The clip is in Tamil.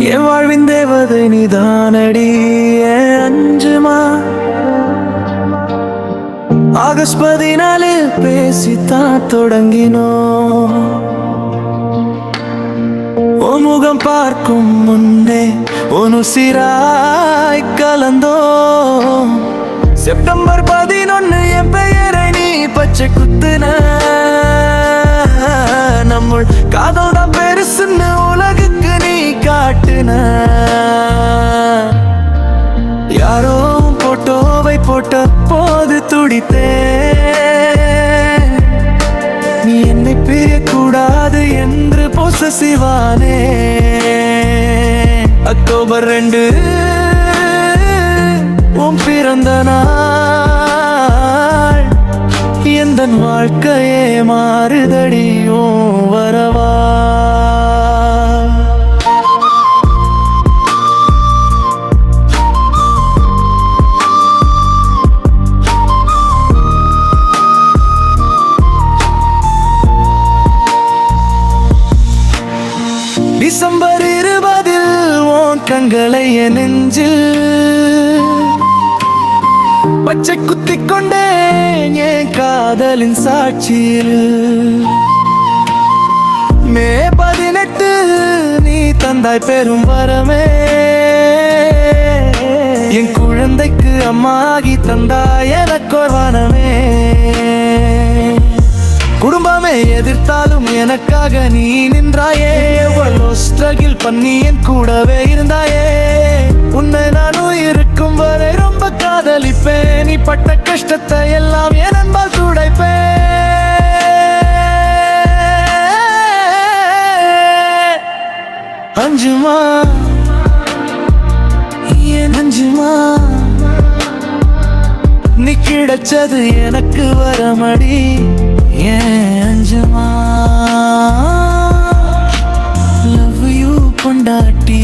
என் வாழ்வின் தேவதை நீதானடி அஞ்சுமா. ஆகஸ்ட் 14 பேசித்தான் தொடங்கினோம். உன் முகம் பார்க்கும் முன்னே உன் உசிராய் கலந்தோம். செப்டம்பர் 11 என் பெயரை நீ பச்சை குத்துன. நம்முள் காதல் தான் பெருசுன்னு உலகுக்கு நீ காட்டுன. யாரோ போட்டோவை போட்ட போது துடித்தே. நீ என்னை பிரியக்கூடாது என்று பொசசிவானே. அக்டோபர் 2 உன் பிறந்த நாள். எந்தன் வாழ்க்கையே மாறுதடியோ வரவா. டிசம்பர் 20 உன் கண்களை என் நெஞ்சில் பச்சை குத்திக் கொண்டேன் என் காதலின் சாட்சியில். மே 18 நீ தந்தாய் பெரும் வரமே. என் குழந்தைக்கு அம்மாகி தந்தாய் எனக்கோர் வானமே. குடும்பமே எதிர்த்தாலும் எனக்காக நீ நின்றாயே. எவ்வளோ ஸ்ட்ரகிள் பண்ணி என் கூடவே இருந்தாயே. உன்னை நான் இருக்கும் வரை ரொம்ப காதலிப்பேன். நீ பட்ட கஷ்டத்தை எல்லாம் என் அன்பால் துடைப்பேன். அஞ்சுமா ஏன் அஞ்சுமா. நீ கிடைச்சது எனக்கு வரமடி. ஏன் அஞ்சுமா. லவ் யூ பொண்டாட்டி.